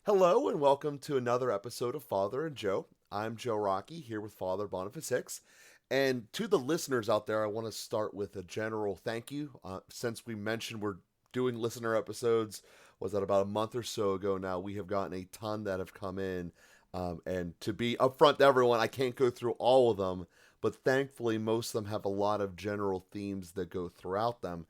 Hello and welcome to another episode of Father and Joe. I'm Joe Rocky here with Father Boniface Hicks. And to the listeners out there, I want to start with a general thank you. Since we mentioned we're doing listener episodes, was that about a month or so ago now, we have gotten a ton that have come in. And to be upfront to everyone, I can't go through all of them, but thankfully, most of them have a lot of general themes that go throughout them.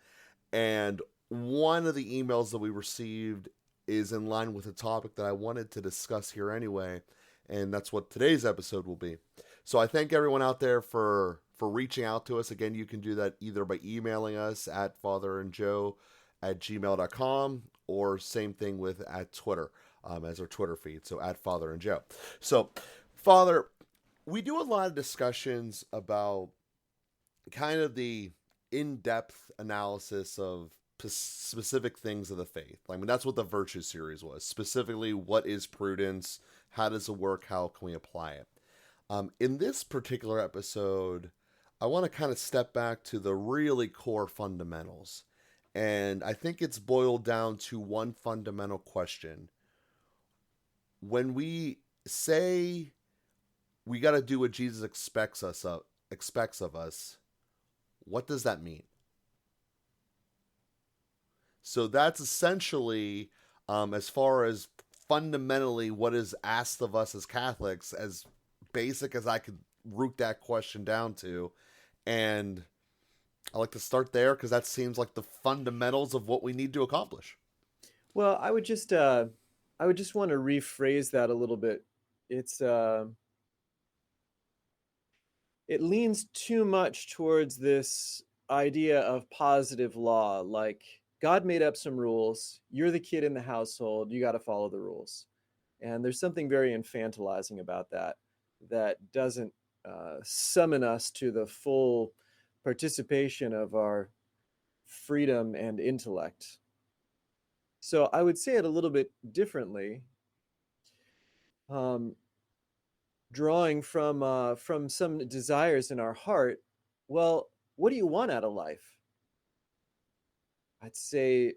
And one of the emails that we received is in line with a topic that I wanted to discuss here anyway, and that's what today's episode will be. So I thank everyone out there for reaching out to us. Again, you can do that either by emailing us at fatherandjoe@gmail.com or same thing with at Twitter as our Twitter feed. So at Father and Joe. So, Father, we do a lot of discussions about kind of the in-depth analysis of specific things of the faith. I mean, that's what the virtue series was. Specifically, what is prudence? How does it work? How can we apply it? In this particular episode, I want to kind of step back to the really core fundamentals. And I think it's boiled down to one fundamental question. When we say we got to do what Jesus expects of us, what does that mean? So that's essentially, as far as fundamentally what is asked of us as Catholics, as basic as I could root that question down to. And I like to start there because that seems like the fundamentals of what we need to accomplish. Well, I would just want to rephrase that a little bit. It's it leans too much towards this idea of positive law, like God made up some rules, you're the kid in the household, you got to follow the rules. And there's something very infantilizing about that that doesn't summon us to the full participation of our freedom and intellect. So I would say it a little bit differently. Um, Drawing from some desires in our heart. Well, what do you want out of life? I'd say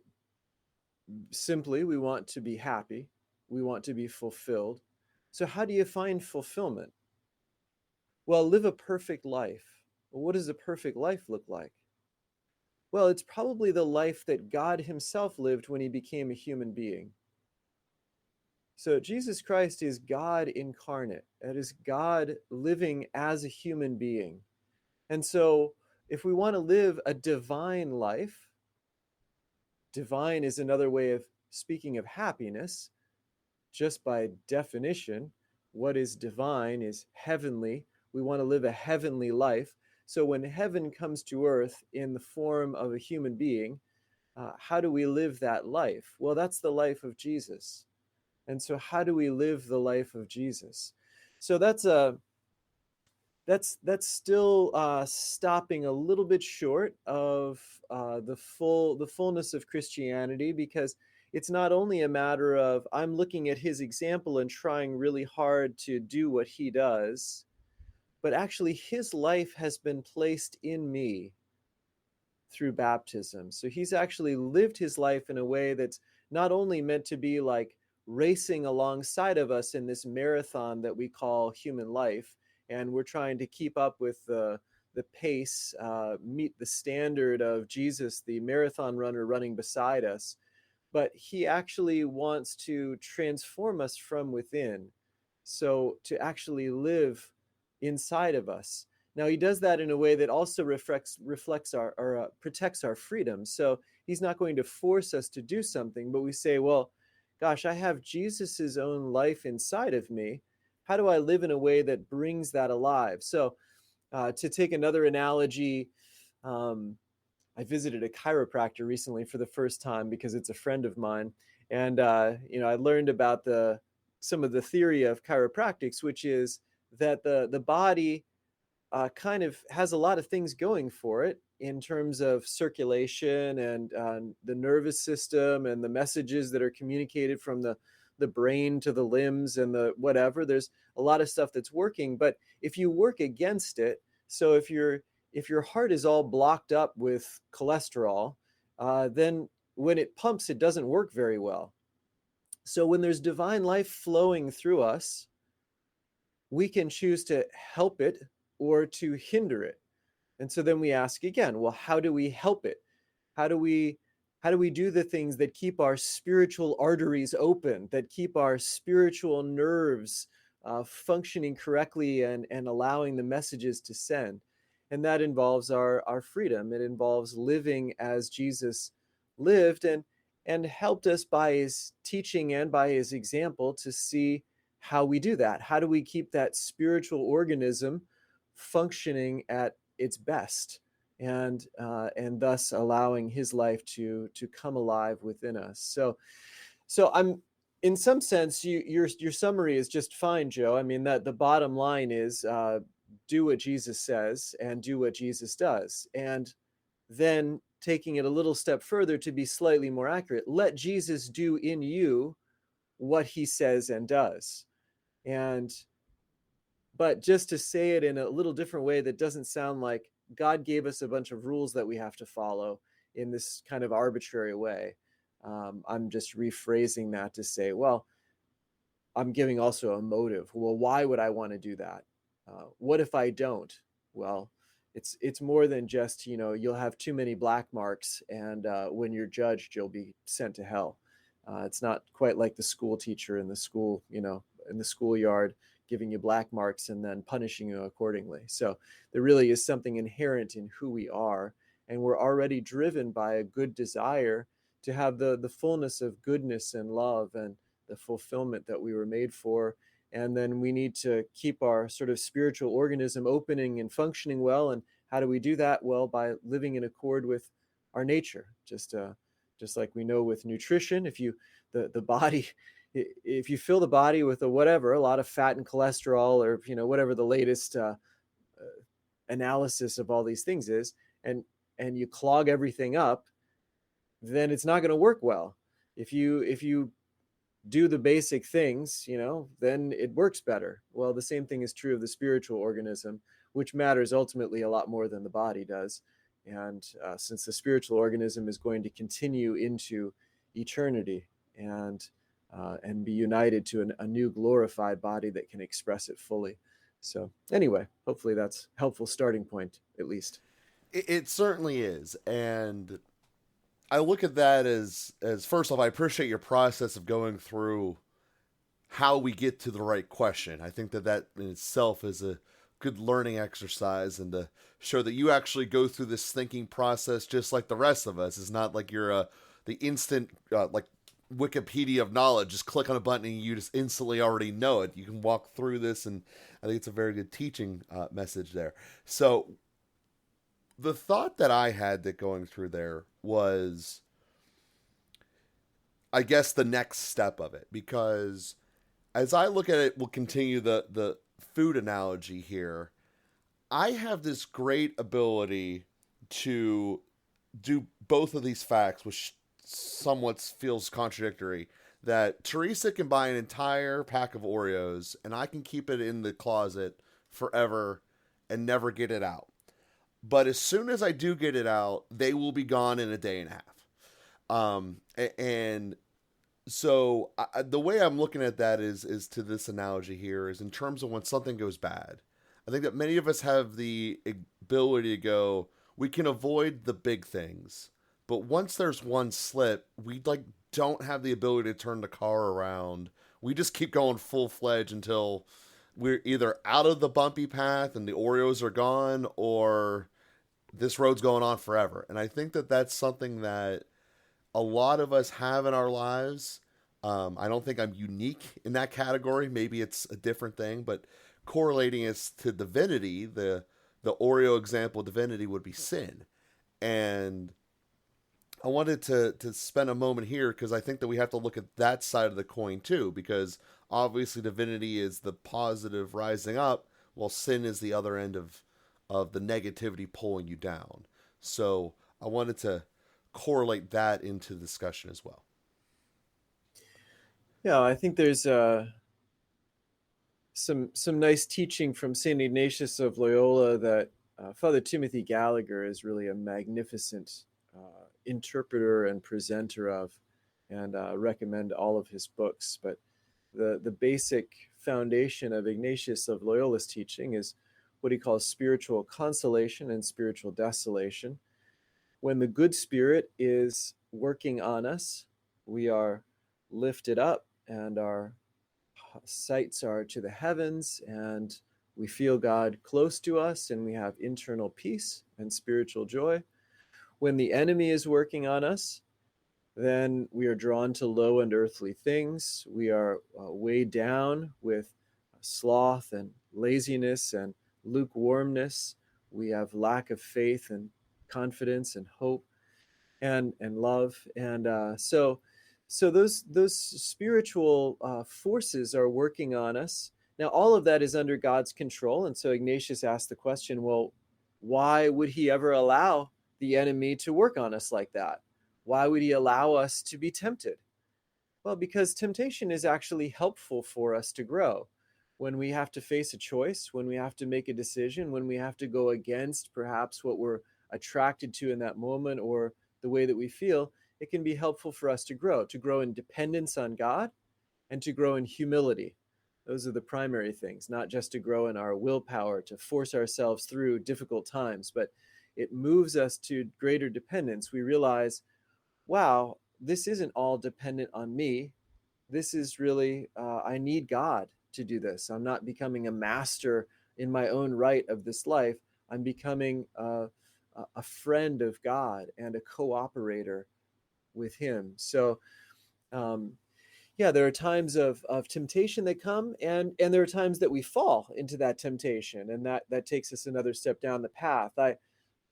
simply we want to be happy, we want to be fulfilled. So how do you find fulfillment? Well, live a perfect life. Well, what does a perfect life look like? Well, it's probably the life that God himself lived when he became a human being. So Jesus Christ is God incarnate. That is God living as a human being. And so, if we want to live a divine life, divine is another way of speaking of happiness. Just by definition, what is divine is heavenly. We want to live a heavenly life. So, when heaven comes to earth in the form of a human being, how do we live that life? Well, that's the life of Jesus. And so, how do we live the life of Jesus? So that's still stopping a little bit short of the fullness of Christianity, because it's not only a matter of I'm looking at his example and trying really hard to do what he does, but actually his life has been placed in me through baptism. So he's actually lived his life in a way that's not only meant to be like racing alongside of us in this marathon that we call human life, and we're trying to keep up with the pace, meet the standard of Jesus, the marathon runner running beside us. But he actually wants to transform us from within. So to actually live inside of us. Now he does that in a way that also reflects our or protects our freedom. So he's not going to force us to do something, but we say, well, gosh, I have Jesus's own life inside of me. How do I live in a way that brings that alive? So to take another analogy, um, I visited a chiropractor recently for the first time because it's a friend of mine, and I learned about the some of the theory of chiropractics, which is that the body kind of has a lot of things going for it in terms of circulation and the nervous system and the messages that are communicated from the brain to the limbs and the whatever. There's a lot of stuff that's working, but if you work against it, so if your heart is all blocked up with cholesterol, then when it pumps, it doesn't work very well. So when there's divine life flowing through us, we can choose to help it or to hinder it. And so then we ask again, well, how do we help it? How do we how do we do the things that keep our spiritual arteries open, that keep our spiritual nerves functioning correctly and allowing the messages to send? And that involves our freedom. It involves living as Jesus lived and helped us by his teaching and by his example to see how we do that. How do we keep that spiritual organism functioning at its best, and thus allowing his life to come alive within us. So I'm in some sense, your summary is just fine, Joe. I mean, that the bottom line is, do what Jesus says and do what Jesus does, and then taking it a little step further to be slightly more accurate, let Jesus do in you what he says and does. And but just to say it in a little different way that doesn't sound like God gave us a bunch of rules that we have to follow in this kind of arbitrary way. I'm just rephrasing that to say, well, I'm giving also a motive. Well, why would I want to do that? What if I don't? Well, it's more than just, you'll have too many black marks, and when you're judged, you'll be sent to hell. It's not quite like the school teacher in the school, in the schoolyard, giving you black marks and then punishing you accordingly. So there really is something inherent in who we are, and we're already driven by a good desire to have the fullness of goodness and love and the fulfillment that we were made for. And then we need to keep our sort of spiritual organism opening and functioning well. And how do we do that? Well, by living in accord with our nature. Just like we know with nutrition, if you the body, if you fill the body with a lot of fat and cholesterol, or whatever the latest analysis of all these things is, and you clog everything up, then it's not going to work well. If you do the basic things, then it works better. Well, the same thing is true of the spiritual organism, which matters ultimately a lot more than the body does. And since the spiritual organism is going to continue into eternity and be united to a new glorified body that can express it fully. So anyway, hopefully that's a helpful starting point, at least. It certainly is, and I look at that as first off, I appreciate your process of going through how we get to the right question. I think that in itself is a good learning exercise, and to show that you actually go through this thinking process just like the rest of us. It's not like you're the instant like Wikipedia of knowledge. Just click on a button and you just instantly already know it. You can walk through this, and I think it's a very good teaching message there. So the thought that I had that going through there was, I guess, the next step of it, because as I look at it, we'll continue the food analogy here. I have this great ability to do both of these facts, which somewhat feels contradictory. That Teresa can buy an entire pack of Oreos, and I can keep it in the closet forever and never get it out. But as soon as I do get it out, they will be gone in a day and a half. And so the way I'm looking at that is to this analogy here is in terms of when something goes bad. I think that many of us have the ability to go, we can avoid the big things, but once there's one slip, we don't have the ability to turn the car around. We just keep going full fledged until we're either out of the bumpy path and the Oreos are gone, or this road's going on forever. And I think that that's something that a lot of us have in our lives. I don't think I'm unique in that category. Maybe it's a different thing, but correlating it to divinity, the Oreo example of divinity would be sin. And I wanted to spend a moment here because I think that we have to look at that side of the coin too, because obviously divinity is the positive rising up, while sin is the other end of the negativity pulling you down. So I wanted to correlate that into the discussion as well. Yeah, I think there's some nice teaching from Saint Ignatius of Loyola that Father Timothy Gallagher is really a magnificent interpreter and presenter of. and recommend all of his books. But the basic foundation of Ignatius of Loyola's teaching is what he calls spiritual consolation and spiritual desolation. When the good spirit is working on us, we are lifted up and our sights are to the heavens, and we feel God close to us, and we have internal peace and spiritual joy. When the enemy is working on us, then we are drawn to low and earthly things. We are weighed down with sloth and laziness and lukewarmness. We have lack of faith and confidence and hope and love. And so those spiritual forces are working on us. Now, all of that is under God's control. And so Ignatius asked the question, well, why would he ever allow the enemy to work on us like that? Why would he allow us to be tempted? Well, because temptation is actually helpful for us to grow. When we have to face a choice, when we have to make a decision, when we have to go against perhaps what we're attracted to in that moment or the way that we feel, it can be helpful for us to grow in dependence on God and to grow in humility. Those are the primary things, not just to grow in our willpower, to force ourselves through difficult times, but it moves us to greater dependence. We realize, wow, this isn't all dependent on me. This is really, I need God to do this. I'm not becoming a master in my own right of this life. I'm becoming a friend of God and a cooperator with Him. So, um, yeah, there are times of temptation that come, and there are times that we fall into that temptation, and that takes us another step down the path.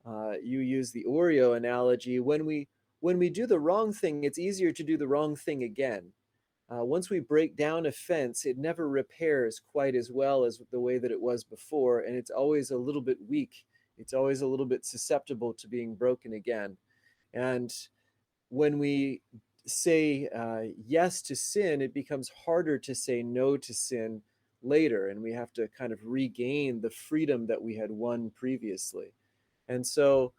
You use the Oreo analogy. When we do the wrong thing, it's easier to do the wrong thing again. Once we break down a fence, it never repairs quite as well as the way that it was before, and it's always a little bit weak. It's always a little bit susceptible to being broken again. And when we say yes to sin, it becomes harder to say no to sin later, and we have to kind of regain the freedom that we had won previously. And so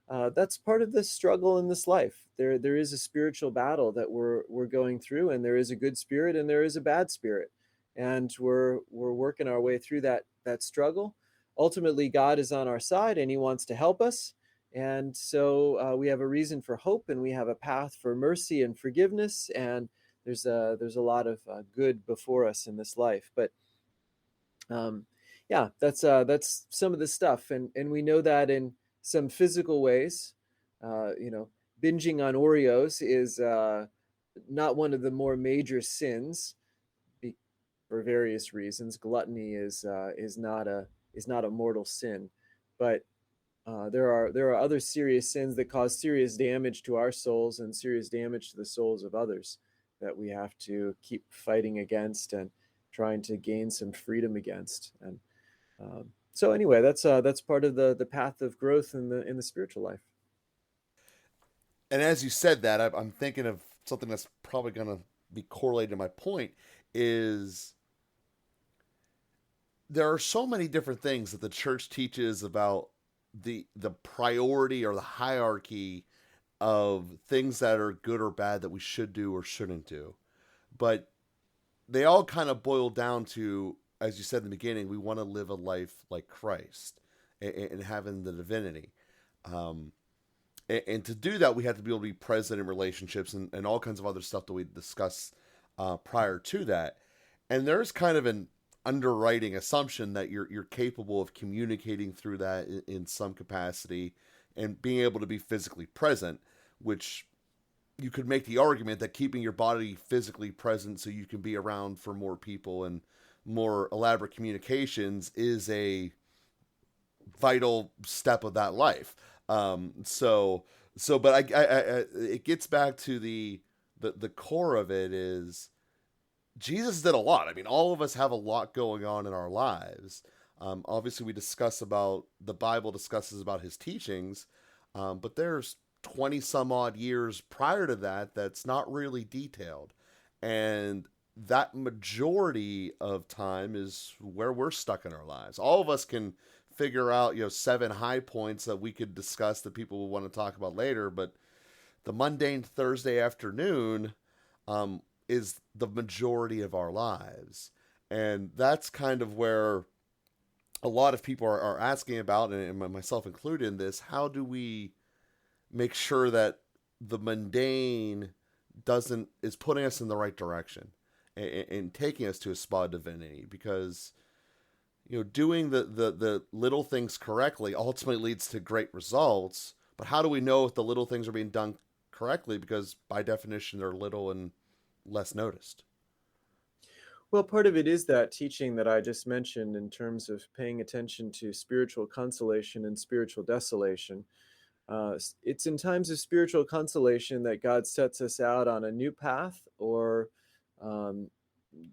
that's part of the struggle in this life. There is a spiritual battle that we're going through, and there is a good spirit and there is a bad spirit, and we're working our way through that struggle. Ultimately, God is on our side, and He wants to help us. And so we have a reason for hope, and we have a path for mercy and forgiveness, and there's a lot of good before us in this life. But um, yeah, that's some of the stuff, and we know that in some physical ways. You know, binging on Oreos is not one of the more major sins for various reasons. Gluttony is not a mortal sin, but there are other serious sins that cause serious damage to our souls and serious damage to the souls of others that we have to keep fighting against and trying to gain some freedom against. And so anyway, that's part of the path of growth in the spiritual life. And as you said that, I'm thinking of something that's probably going to be correlated to my point is there are so many different things that the church teaches about the priority or the hierarchy of things that are good or bad that we should do or shouldn't do. But they all kind of boil down to, as you said in the beginning, we want to live a life like Christ and having the divinity. Um, and to do that, we have to be able to be present in relationships and all kinds of other stuff that we discussed prior to that. And there's kind of an underwriting assumption that you're capable of communicating through that in some capacity and being able to be physically present, which you could make the argument that keeping your body physically present so you can be around for more people and more elaborate communications is a vital step of that life. But it gets back to the core of it is Jesus did a lot. I mean, all of us have a lot going on in our lives. Obviously, the Bible discusses about his teachings, but there's 20 some odd years prior to that that's not really detailed. And that majority of time is where we're stuck in our lives. All of us can figure out, 7 high points that we could discuss that people will want to talk about later, but the mundane Thursday afternoon, is the majority of our lives. And that's kind of where a lot of people are asking about, and myself included in this. How do we make sure that the mundane doesn't is putting us in the right direction and taking us to a spot of divinity? Because doing the little things correctly ultimately leads to great results. But how do we know if the little things are being done correctly? Because by definition, they're little and less noticed. Well, part of it is that teaching that I just mentioned in terms of paying attention to spiritual consolation and spiritual desolation. It's in times of spiritual consolation that God sets us out on a new path, or um,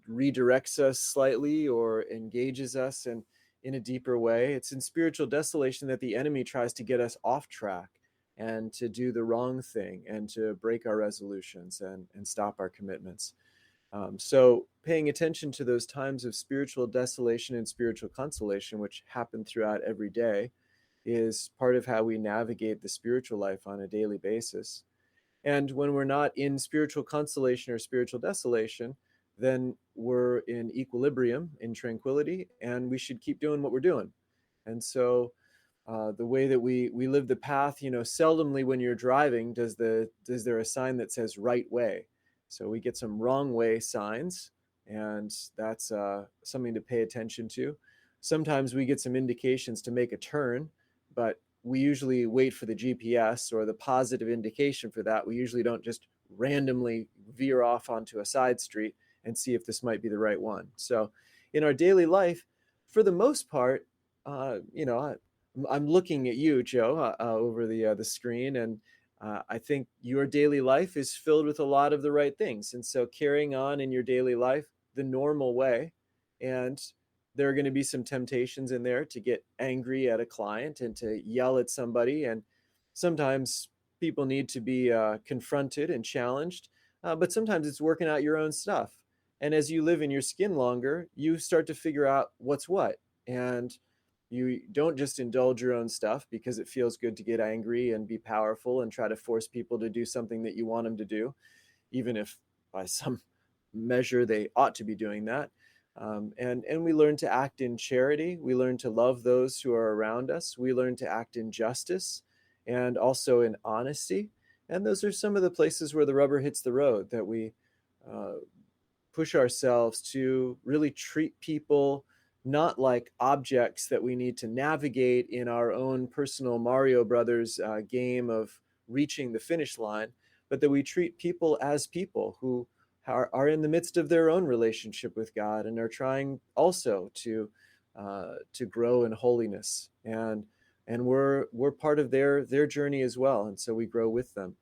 redirects us slightly, or engages us in a deeper way. It's in spiritual desolation that the enemy tries to get us off track and to do the wrong thing and to break our resolutions and stop our commitments. So, paying attention to those times of spiritual desolation and spiritual consolation, which happen throughout every day, is part of how we navigate the spiritual life on a daily basis. And when we're not in spiritual consolation or spiritual desolation, then we're in equilibrium, in tranquility, and we should keep doing what we're doing. And so, the way that we live the path, seldomly when you're driving does there a sign that says right way. So we get some wrong way signs, and that's something to pay attention to. Sometimes we get some indications to make a turn, but we usually wait for the GPS or the positive indication for that. We usually don't just randomly veer off onto a side street and see if this might be the right one. So in our daily life, for the most part, uh, you know, I, I'm looking at you, Joe, over the screen, and I think your daily life is filled with a lot of the right things. And so carrying on in your daily life the normal way, and there are going to be some temptations in there to get angry at a client and to yell at somebody. And sometimes people need to be confronted and challenged, but sometimes it's working out your own stuff. And as you live in your skin longer, you start to figure out what's what. And you don't just indulge your own stuff because it feels good to get angry and be powerful and try to force people to do something that you want them to do, even if by some measure they ought to be doing that. And we learn to act in charity. We learn to love those who are around us. We learn to act in justice and also in honesty. And those are some of the places where the rubber hits the road, that we uh, push ourselves to really treat people not like objects that we need to navigate in our own personal Mario Brothers game of reaching the finish line, but that we treat people as people who are in the midst of their own relationship with God and are trying also to grow in holiness, and we're part of their journey as well, and so we grow with them.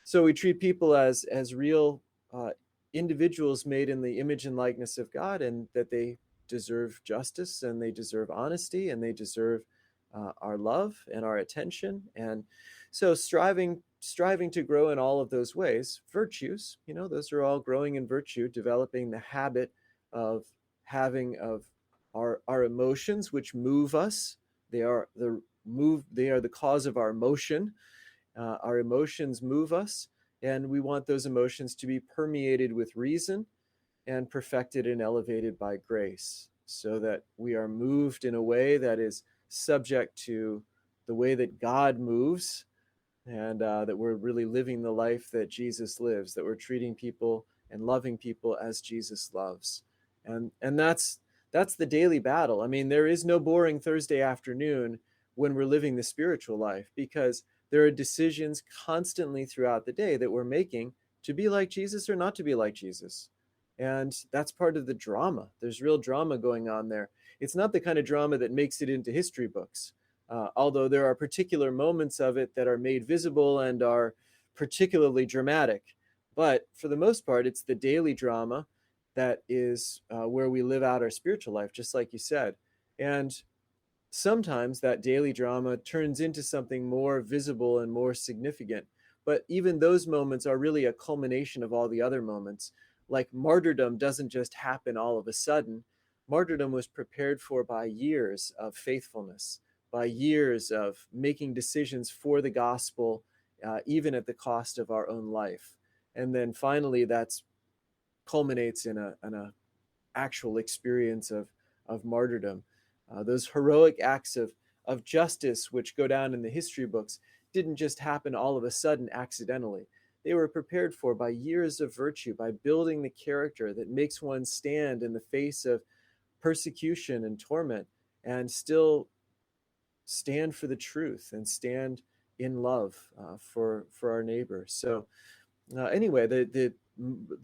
So we treat people as real uh, individuals made in the image and likeness of God, and that they deserve justice and they deserve honesty and they deserve our love and our attention. And so striving to grow in all of those ways. Virtues, those are all growing in virtue, developing the habit of having of our emotions which move us. They are the cause of our motion. Our emotions move us, and we want those emotions to be permeated with reason and perfected and elevated by grace, so that we are moved in a way that is subject to the way that God moves, and that we're really living the life that Jesus lives, that we're treating people and loving people as Jesus loves. And that's the daily battle. I mean, there is no boring Thursday afternoon when we're living the spiritual life, because there are decisions constantly throughout the day that we're making to be like Jesus or not to be like Jesus. And that's part of the drama. There's real drama going on there. It's not the kind of drama that makes it into history books, although there are particular moments of it that are made visible and are particularly dramatic. But for the most part, it's the daily drama that is where we live out our spiritual life, just like you said. And sometimes that daily drama turns into something more visible and more significant. But even those moments are really a culmination of all the other moments. Like martyrdom doesn't just happen all of a sudden. Martyrdom was prepared for by years of faithfulness, by years of making decisions for the gospel, even at the cost of our own life. And then finally, that's culminates in a actual experience of martyrdom. Those heroic acts of justice, which go down in the history books, didn't just happen all of a sudden accidentally. They were prepared for by years of virtue, by building the character that makes one stand in the face of persecution and torment and still stand for the truth and stand in love for our neighbor. So anyway, the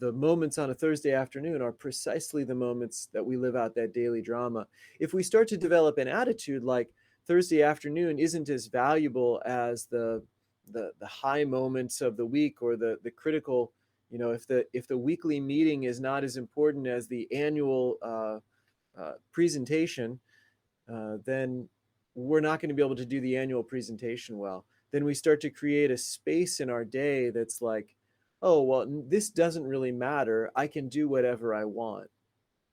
moments on a Thursday afternoon are precisely the moments that we live out that daily drama. If we start to develop an attitude like Thursday afternoon isn't as valuable as the high moments of the week, or the critical, if the weekly meeting is not as important as the annual presentation, then we're not going to be able to do the annual presentation well. Then we start to create a space in our day that's like, oh, well, this doesn't really matter. I can do whatever I want.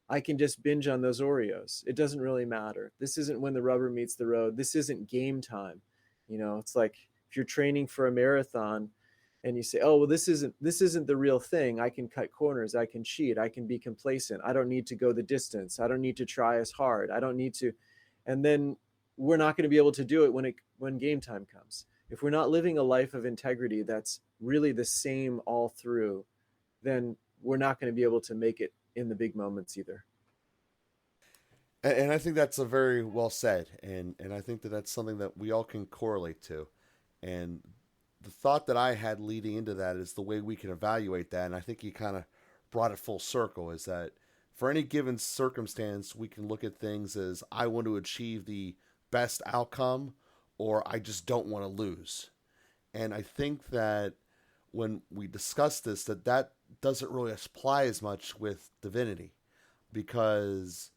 I can just binge on those Oreos. It doesn't really matter. This isn't when the rubber meets the road. This isn't game time. It's like if you're training for a marathon and you say, oh, well, this isn't the real thing. I can cut corners. I can cheat. I can be complacent. I don't need to go the distance. I don't need to try as hard. I don't need to. And then we're not going to be able to do it when game time comes. If we're not living a life of integrity that's really the same all through, then we're not going to be able to make it in the big moments either. And I think that's a very well said, and I think that that's something that we all can correlate to. And the thought that I had leading into that is the way we can evaluate that, and I think you kind of brought it full circle, is that for any given circumstance, we can look at things as I want to achieve the best outcome, or I just don't want to lose. And I think that when we discuss this, that doesn't really apply as much with divinity, because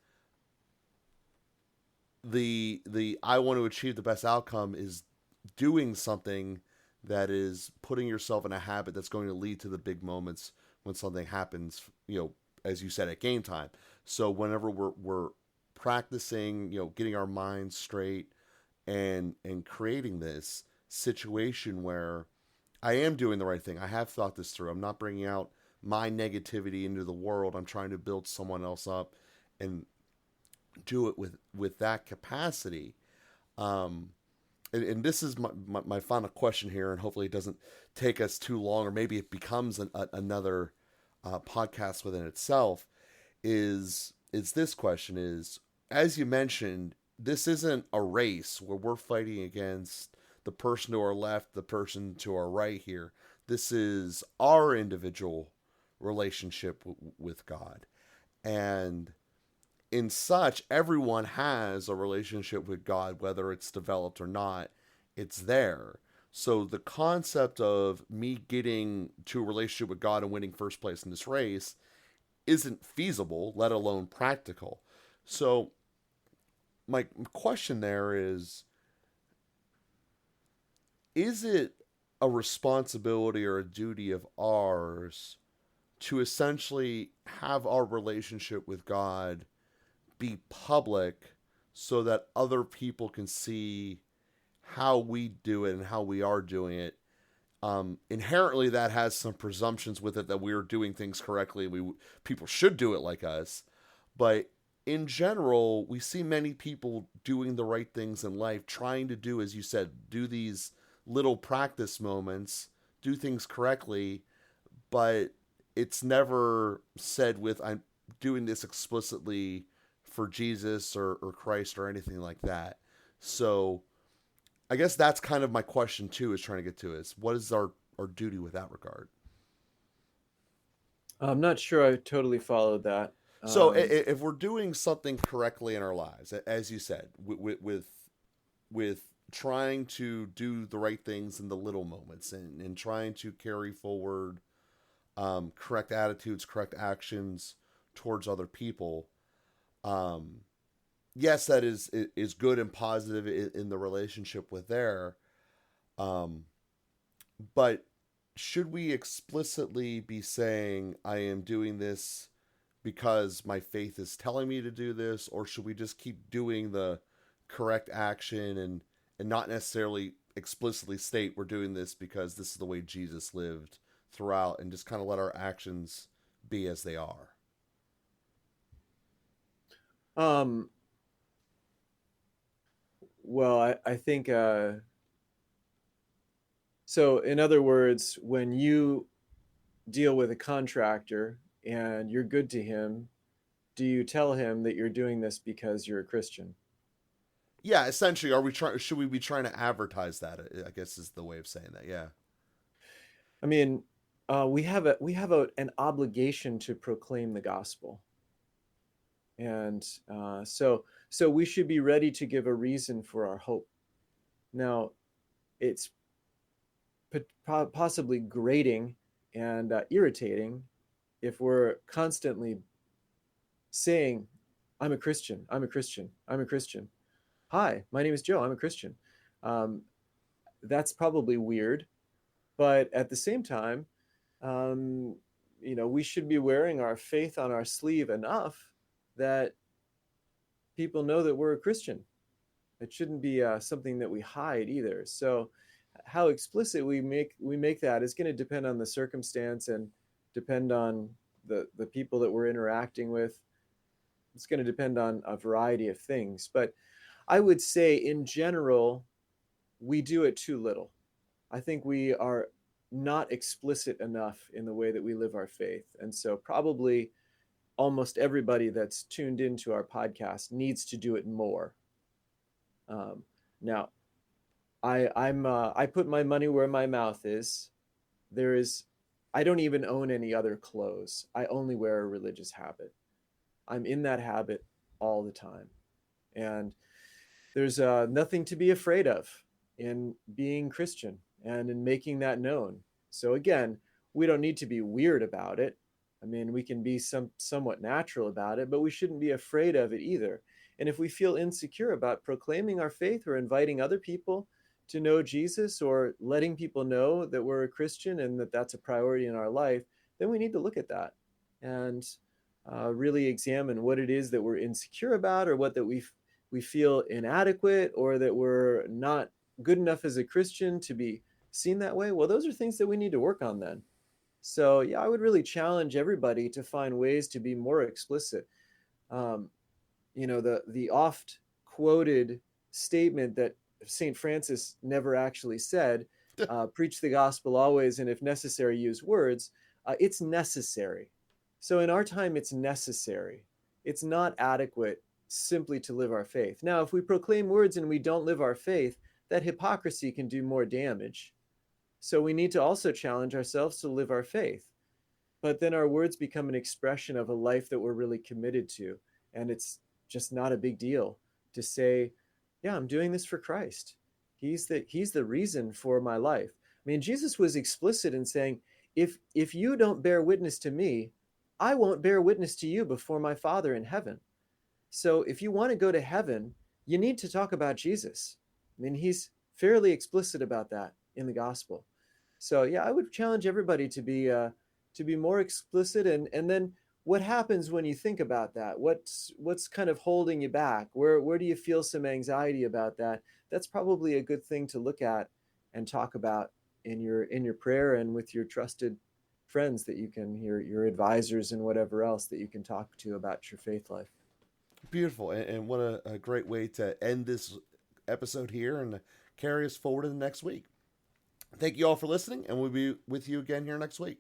the I want to achieve the best outcome is doing something that is putting yourself in a habit that's going to lead to the big moments when something happens, as you said, at game time. So whenever we're practicing, getting our minds straight and creating this situation where I am doing the right thing. I have thought this through. I'm not bringing out my negativity into the world. I'm trying to build someone else up and do it with that capacity. And this is my final question here, and hopefully it doesn't take us too long, or maybe it becomes another podcast within itself. Is this question is, as you mentioned, this isn't a race where we're fighting against the person to our left, the person to our right here. This is our individual relationship with God. And in such, everyone has a relationship with God, whether it's developed or not, it's there. So the concept of me getting to a relationship with God and winning first place in this race isn't feasible, let alone practical. So my question there is it a responsibility or a duty of ours to essentially have our relationship with God be public so that other people can see how we do it and how we are doing it? Inherently, that has some presumptions with it that we are doing things correctly. People should do it like us, but in general, we see many people doing the right things in life, trying to do, as you said, do these little practice moments, do things correctly, but it's never said with, I'm doing this explicitly for Jesus or Christ or anything like that. So I guess that's kind of my question too, is trying to get to is what is our duty with that regard? I'm not sure I totally followed that. So if we're doing something correctly in our lives, as you said, with trying to do the right things in the little moments and trying to carry forward correct attitudes, correct actions towards other people, yes, that is good and positive in the relationship with there. But should we explicitly be saying, I am doing this because my faith is telling me to do this, or should we just keep doing the correct action and not necessarily explicitly state we're doing this because this is the way Jesus lived throughout, and just kind of let our actions be as they are? Um, well, I think so. In other words, when you deal with a contractor and you're good to him, do you tell him that you're doing this because you're a Christian? Yeah, essentially, are we trying? Should we be trying to advertise that? I guess is the way of saying that. Yeah. I mean, an obligation to proclaim the gospel, and so we should be ready to give a reason for our hope. Now, it's possibly grating and irritating if we're constantly saying, "I'm a Christian. I'm a Christian. I'm a Christian. Hi, my name is Joe. I'm a Christian." Um, that's probably weird, but at the same time, um, we should be wearing our faith on our sleeve enough that people know that we're a Christian. It shouldn't be something that we hide either. So, how explicit we make that is going to depend on the circumstance and depend on the people that we're interacting with. It's going to depend on a variety of things. But I would say, in general, we do it too little. I think we are not explicit enough in the way that we live our faith. And so, probably almost everybody that's tuned into our podcast needs to do it more. Now, I put my money where my mouth is. There is, I don't even own any other clothes. I only wear a religious habit. I'm in that habit all the time, and there's nothing to be afraid of in being Christian and in making that known. So again, we don't need to be weird about it. I mean, we can be somewhat natural about it, but we shouldn't be afraid of it either. And if we feel insecure about proclaiming our faith or inviting other people to know Jesus or letting people know that we're a Christian and that that's a priority in our life, then we need to look at that and really examine what it is that we're insecure about, or what that we feel inadequate, or that we're not good enough as a Christian to be seen that way. Well, those are things that we need to work on then. So yeah, I would really challenge everybody to find ways to be more explicit. Um, the oft quoted statement that Saint Francis never actually said, "Preach the gospel always, and if necessary, use words." It's necessary. So in our time, it's necessary. It's not adequate simply to live our faith. Now, if we proclaim words and we don't live our faith, that hypocrisy can do more damage. So we need to also challenge ourselves to live our faith. But then our words become an expression of a life that we're really committed to. And it's just not a big deal to say, yeah, I'm doing this for Christ. He's the reason for my life. I mean, Jesus was explicit in saying, if you don't bear witness to me, I won't bear witness to you before my Father in heaven. So if you want to go to heaven, you need to talk about Jesus. I mean, he's fairly explicit about that in the gospel. So yeah, I would challenge everybody to be more explicit, and then what happens when you think about that? What's kind of holding you back? Where do you feel some anxiety about that? That's probably a good thing to look at and talk about in your prayer and with your trusted friends that you can, your advisors and whatever else that you can talk to about your faith life. Beautiful, and what a great way to end this episode here and carry us forward in the next week. Thank you all for listening, and we'll be with you again here next week.